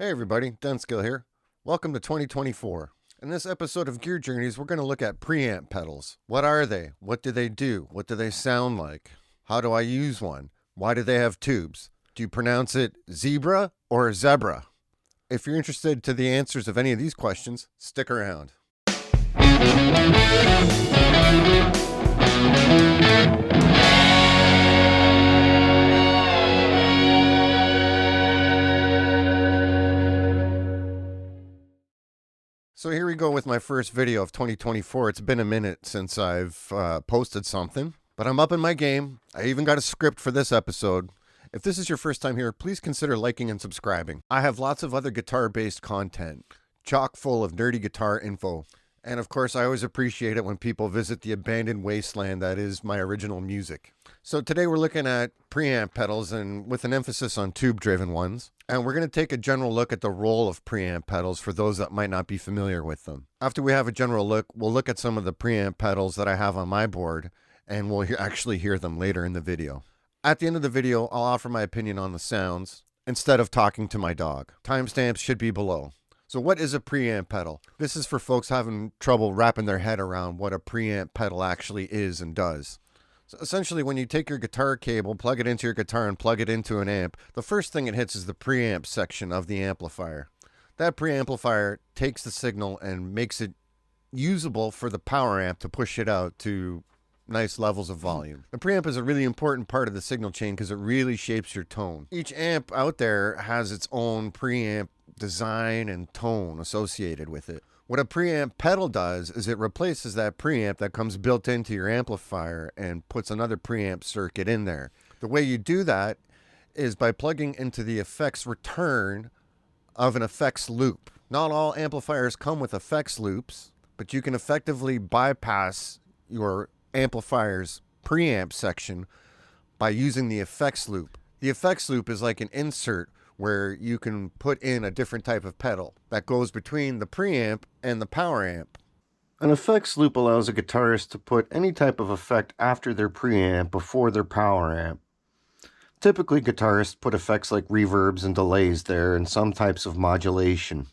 Hey everybody, Dunskill here. Welcome to 2024. In this episode of Gear Journeys, we're going to look at preamp pedals. What are they? What do they do? What do they sound like? How do I use one? Why do they have tubes? Do you pronounce it zebra or zebra? If you're interested to the answers of any of these questions, stick around. So here we go with my first video of 2024. It's been a minute since I've posted something, but I'm up in my game. I even got a script for this episode. If this is your first time here, please consider liking and subscribing. I have lots of other guitar-based content, chock full of nerdy guitar info. And of course, I always appreciate it when people visit the abandoned wasteland that is my original music. So today we're looking at preamp pedals and with an emphasis on tube-driven ones. And we're going to take a general look at the role of preamp pedals for those that might not be familiar with them. After we have a general look, we'll look at some of the preamp pedals that I have on my board, and we'll actually hear them later in the video. At the end of the video, I'll offer my opinion on the sounds instead of talking to my dog. Timestamps should be below. So what is a preamp pedal? This is for folks having trouble wrapping their head around what a preamp pedal actually is and does. So essentially, when you take your guitar cable, plug it into your guitar and plug it into an amp, the first thing it hits is the preamp section of the amplifier. That preamplifier takes the signal and makes it usable for the power amp to push it out to nice levels of volume. The preamp is a really important part of the signal chain because it really shapes your tone. Each amp out there has its own preamp design and tone associated with it. What a preamp pedal does is it replaces that preamp that comes built into your amplifier and puts another preamp circuit in there. The way you do that is by plugging into the effects return of an effects loop. Not all amplifiers come with effects loops, but you can effectively bypass your amplifier's preamp section by using the effects loop. The effects loop is like an insert where you can put in a different type of pedal that goes between the preamp and the power amp. An effects loop allows a guitarist to put any type of effect after their preamp before their power amp. Typically, guitarists put effects like reverbs and delays there and some types of modulation.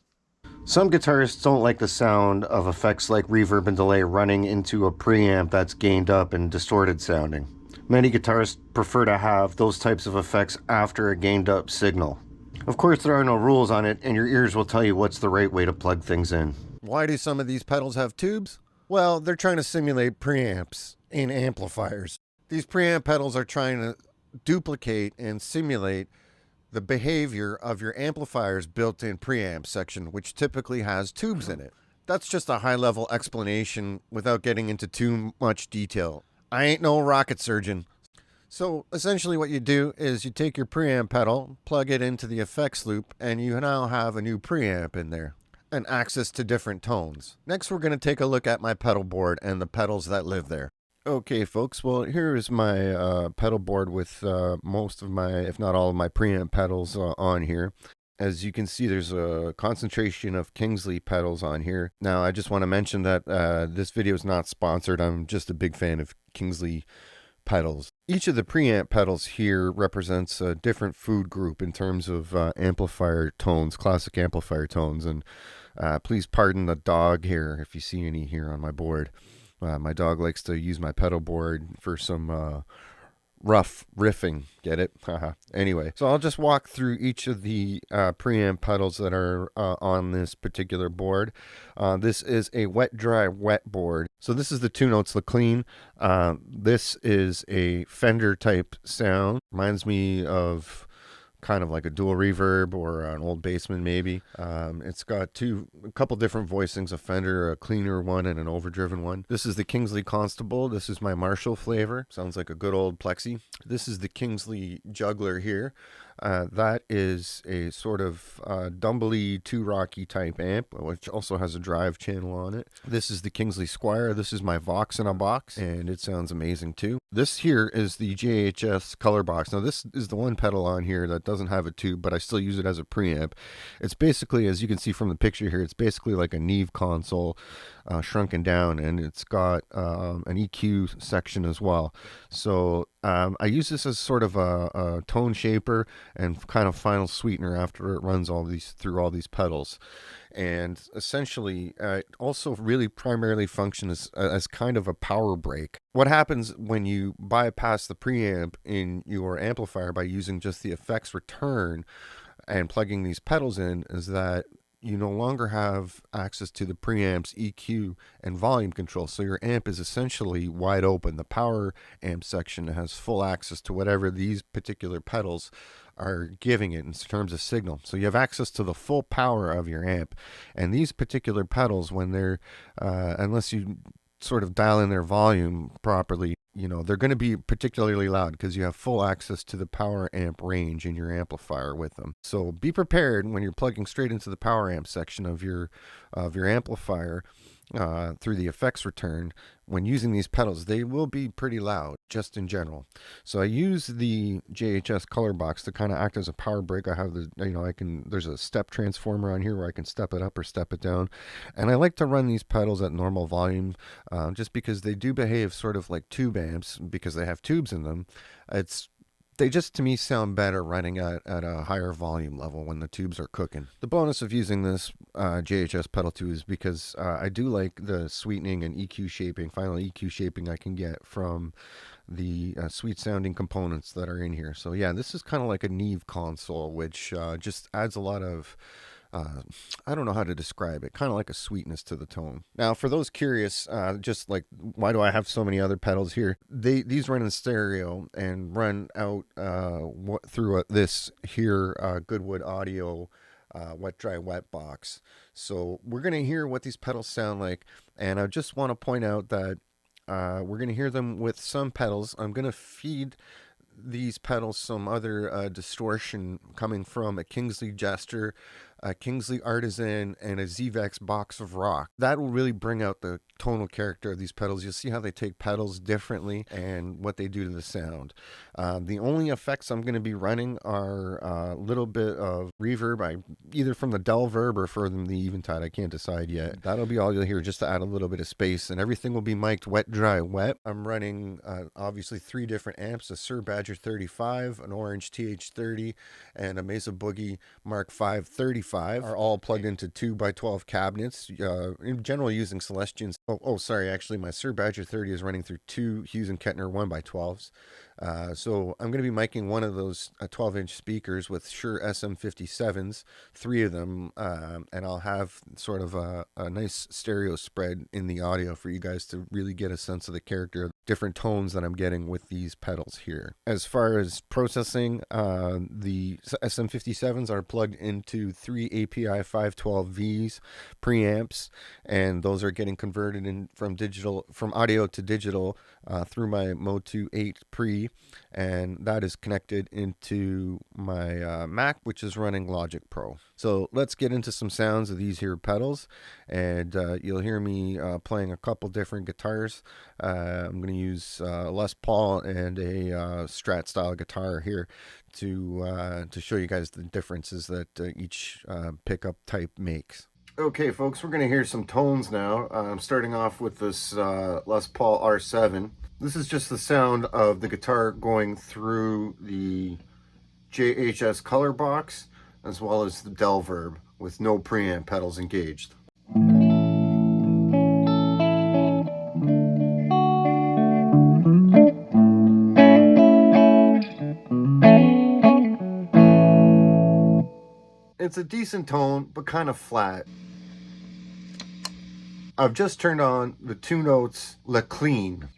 Some guitarists don't like the sound of effects like reverb and delay running into a preamp that's gained up and distorted sounding. Many guitarists prefer to have those types of effects after a gained up signal. Of course, there are no rules on it, and your ears will tell you what's the right way to plug things in. Why do some of these pedals have tubes? Well, they're trying to simulate preamps in amplifiers. These preamp pedals are trying to duplicate and simulate the behavior of your amplifier's built-in preamp section, which typically has tubes in it. That's just a high-level explanation without getting into too much detail. I ain't no rocket surgeon. So essentially what you do is you take your preamp pedal, plug it into the effects loop, and you now have a new preamp in there and access to different tones. Next, we're going to take a look at my pedal board and the pedals that live there. Okay, folks, well, here is my pedal board with most of my, if not all of my preamp pedals on here. As you can see, there's a concentration of Kingsley pedals on here. Now, I just want to mention that this video is not sponsored. I'm just a big fan of Kingsley pedals. Each of the preamp pedals here represents a different food group in terms of amplifier tones, classic amplifier tones. And please pardon the dog here if you see any here on my board. My dog likes to use my pedal board for some rough riffing. Get it? Anyway, so I'll just walk through each of the preamp pedals that are on this particular board. This is a wet, dry, wet board. So this is the two notes, the clean. This is a Fender type sound. Reminds me of kind of like a dual reverb or an old Bassman maybe. It's got a couple different voicings, a Fender, a cleaner one, and an overdriven one. This is the Kingsley Constable. This is my Marshall flavor. Sounds like a good old Plexi. This is the Kingsley Juggler here. That is a sort of Dumbly 2-Rocky type amp, which also has a drive channel on it. This is the Kingsley Squire. This is my Vox in a box, and it sounds amazing too. This here is the JHS Color Box. Now, this is the one pedal on here that doesn't have a tube, but I still use it as a preamp. It's basically, as you can see from the picture here, it's basically like a Neve console shrunken down, and it's got an EQ section as well. So I use this as sort of a tone shaper. and kind of final sweetener after it runs through all these pedals. And essentially, it also really primarily functions as kind of a power break. What happens when you bypass the preamp in your amplifier by using just the effects return and plugging these pedals in is that you no longer have access to the preamp's EQ and volume control. So your amp is essentially wide open. The power amp section has full access to whatever these particular pedals are giving it in terms of signal. So you have access to the full power of your amp. And these particular pedals, when they're, unless you sort of dial in their volume properly, they're going to be particularly loud because you have full access to the power amp range in your amplifier with them. So be prepared when you're plugging straight into the power amp section of your amplifier through the effects return. When using these pedals, they will be pretty loud just in general. So I use the JHS color box to kind of act as a power break. I have there's a step transformer on here where I can step it up or step it down. And I like to run these pedals at normal volume just because they do behave sort of like tube amps because they have tubes in them. They just, to me, sound better running at a higher volume level when the tubes are cooking. The bonus of using this JHS pedal too is because I do like the sweetening and final EQ shaping I can get from the sweet sounding components that are in here. So yeah, this is kind of like a Neve console, which just adds a lot of I don't know how to describe it, kind of like a sweetness to the tone. Now, for those curious, just like, why do I have so many other pedals here? These run in stereo and run out through this here Goodwood Audio wet, dry, wet box. So we're going to hear what these pedals sound like, and I just want to point out that we're going to hear them with some pedals. I'm going to feed these pedals some other distortion coming from a Kingsley Jester, a Kingsley Artisen, and a ZVEX box of rock. That will really bring out the tonal character of these pedals. You'll see how they take pedals differently and what they do to the sound. The only effects I'm going to be running are a little bit of reverb, either from the Delverb or from the Eventide. I can't decide yet. That'll be all you'll hear, just to add a little bit of space, and everything will be mic'd wet, dry, wet. I'm running obviously 3 different amps: a Sir Badger 35, an Orange TH30, and a Mesa Boogie Mark V 35 are all plugged into 2x12 cabinets, in general using Celestions. Sorry, actually my Sir Badger 30 is running through 2 Hughes and Kettner 1x12s. So I'm going to be miking one of those 12-inch speakers with Shure SM57s, 3 of them, and I'll have sort of a nice stereo spread in the audio for you guys to really get a sense of the character of different tones that I'm getting with these pedals here. As far as processing, the SM57s are plugged into 3 API 512Vs preamps, and those are getting converted in from audio to digital through my Motu 8 pre, and that is connected into my Mac, which is running Logic Pro. So let's get into some sounds of these here pedals, and you'll hear me playing a couple different guitars. I'm going to use Les Paul and a Strat style guitar here to show you guys the differences that each pickup type makes. Okay, folks, we're going to hear some tones now. I'm starting off with this Les Paul R7. This is just the sound of the guitar going through the JHS color box as well as the Delverb with no preamp pedals engaged. It's a decent tone, but kind of flat. I've just turned on the 2 notes Le Clean.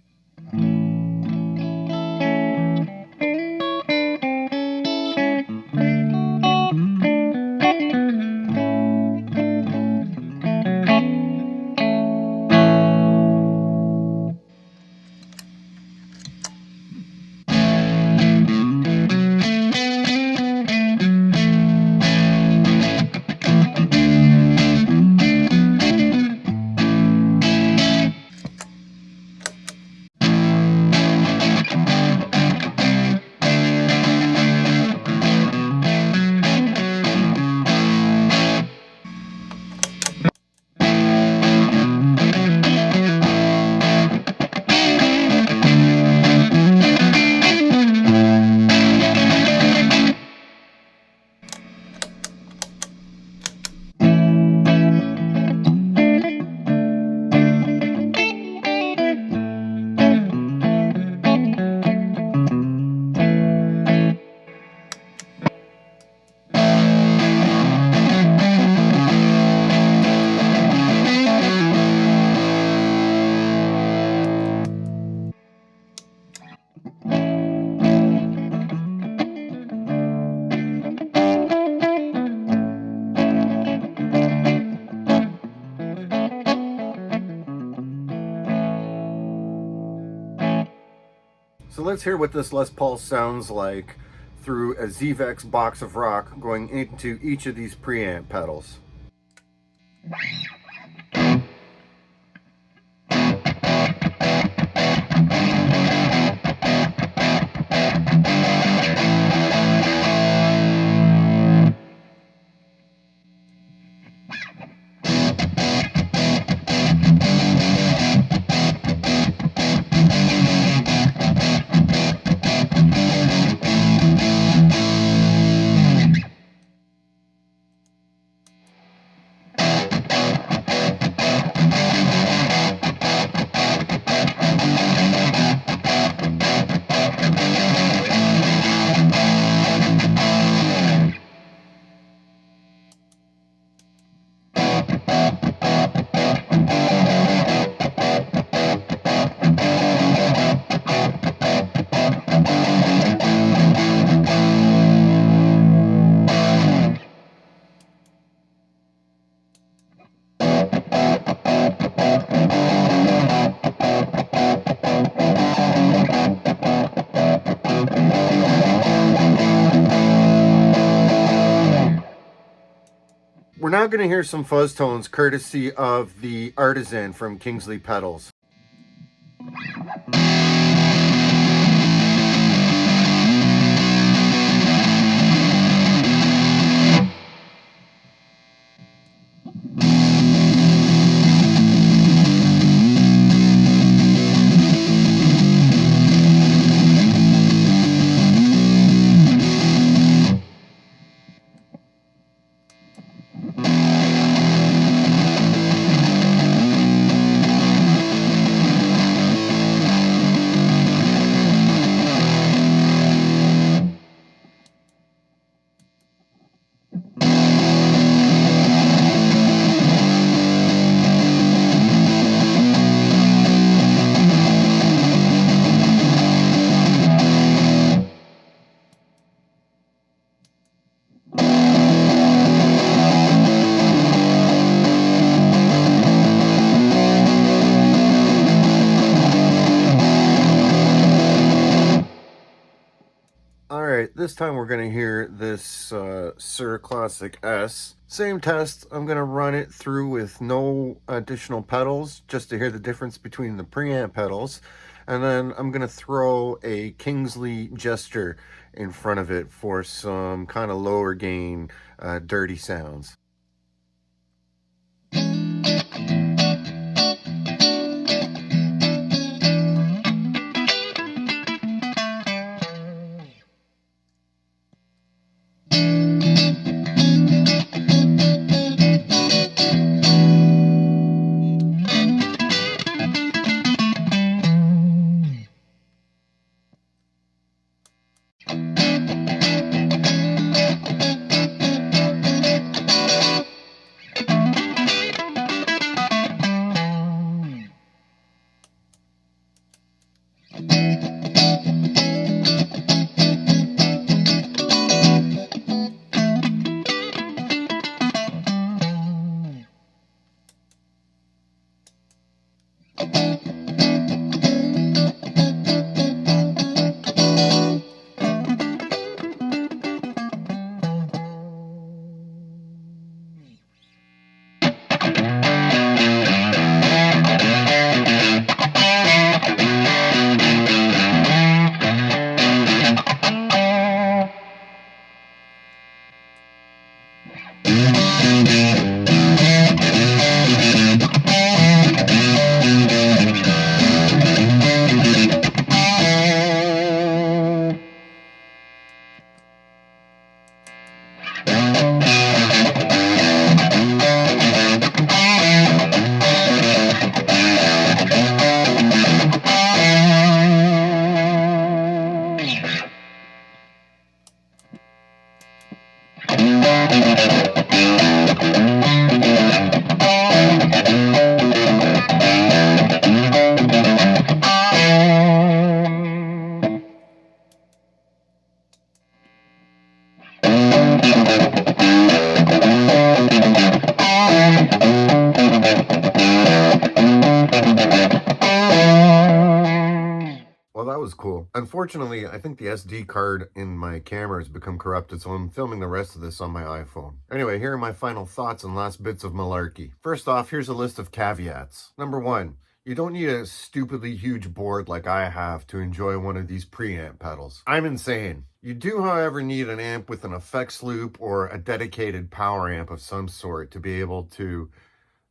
let's hear what this Les Paul sounds like through a ZVEX box of rock going into each of these preamp pedals. We're now going to hear some fuzz tones courtesy of the Artisen from Kingsley pedals. Alright, this time we're going to hear this Sir Classic S. Same test, I'm going to run it through with no additional pedals, just to hear the difference between the preamp pedals. And then I'm going to throw a Kingsley gesture in front of it for some kind of lower gain, dirty sounds. Unfortunately, I think the SD card in my camera has become corrupted, so I'm filming the rest of this on my iPhone. Anyway, here are my final thoughts and last bits of malarkey. First off, here's a list of caveats. Number 1, you don't need a stupidly huge board like I have to enjoy one of these preamp pedals. I'm insane. You do, however, need an amp with an effects loop or a dedicated power amp of some sort to be able to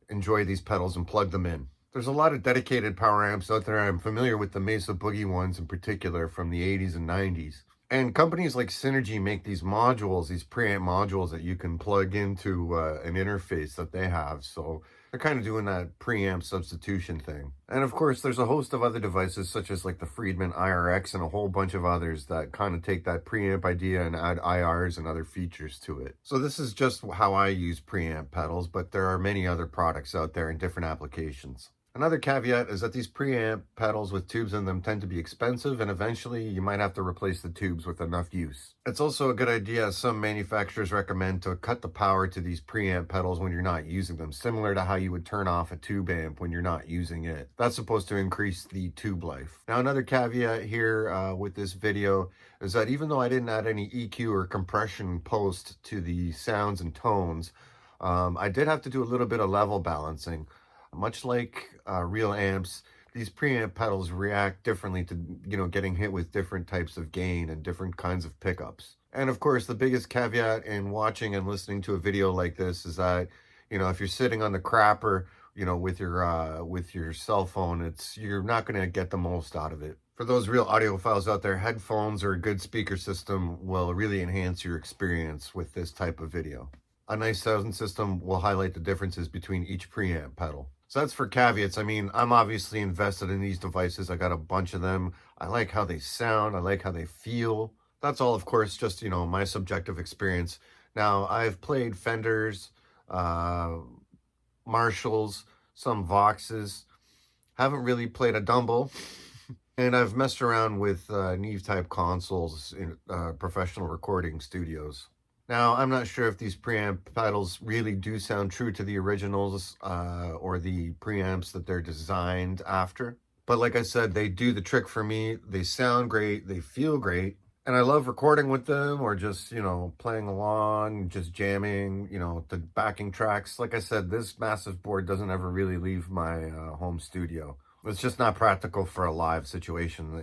enjoy these pedals and plug them in. There's a lot of dedicated power amps out there. I'm familiar with the Mesa Boogie ones in particular from the 80s and 90s. And companies like Synergy make these modules, these preamp modules that you can plug into an interface that they have. So they're kind of doing that preamp substitution thing. And of course, there's a host of other devices such as like the Friedman IRX and a whole bunch of others that kind of take that preamp idea and add IRs and other features to it. So this is just how I use preamp pedals, but there are many other products out there in different applications. Another caveat is that these preamp pedals with tubes in them tend to be expensive, and eventually you might have to replace the tubes with enough use. It's also a good idea, as some manufacturers recommend, to cut the power to these preamp pedals when you're not using them, similar to how you would turn off a tube amp when you're not using it. That's supposed to increase the tube life. Now, another caveat here with this video is that even though I didn't add any EQ or compression post to the sounds and tones, I did have to do a little bit of level balancing. Much like real amps, these preamp pedals react differently to, getting hit with different types of gain and different kinds of pickups. And of course, the biggest caveat in watching and listening to a video like this is that, if you're sitting on the crapper, with your cell phone, you're not going to get the most out of it. For those real audiophiles out there, headphones or a good speaker system will really enhance your experience with this type of video. A nice sound system will highlight the differences between each preamp pedal. So that's for caveats. I mean, I'm obviously invested in these devices. I got a bunch of them. I like how they sound. I like how they feel. That's all, of course, just, my subjective experience. Now, I've played Fenders, Marshalls, some Voxes. Haven't really played a Dumble. And I've messed around with Neve-type consoles in professional recording studios. Now, I'm not sure if these preamp pedals really do sound true to the originals or the preamps that they're designed after. But like I said, they do the trick for me. They sound great. They feel great. And I love recording with them or just, playing along, just jamming, the backing tracks. Like I said, this massive board doesn't ever really leave my home studio. It's just not practical for a live situation,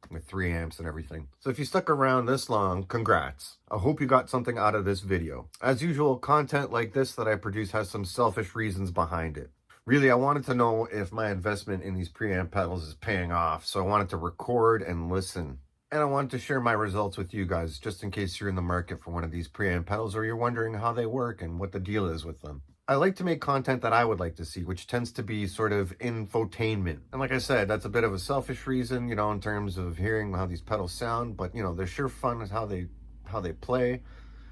with 3 amps and everything. So if you stuck around this long, congrats. I hope you got something out of this video. As usual, content like this that I produce has some selfish reasons behind it. Really, I wanted to know if my investment in these preamp pedals is paying off, so I wanted to record and listen. And I wanted to share my results with you guys, just in case you're in the market for one of these preamp pedals or you're wondering how they work and what the deal is with them. I like to make content that I would like to see, which tends to be sort of infotainment. And like I said, that's a bit of a selfish reason, in terms of hearing how these pedals sound, but they're sure fun with how they play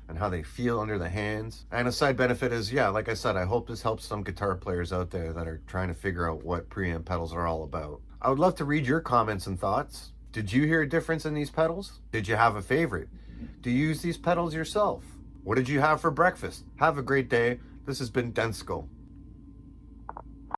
and how they feel under the hands. And a side benefit is, like I said, I hope this helps some guitar players out there that are trying to figure out what preamp pedals are all about. I would love to read your comments and thoughts. Did you hear a difference in these pedals? Did you have a favorite? Do you use these pedals yourself? What did you have for breakfast? Have a great day. This has been Densko.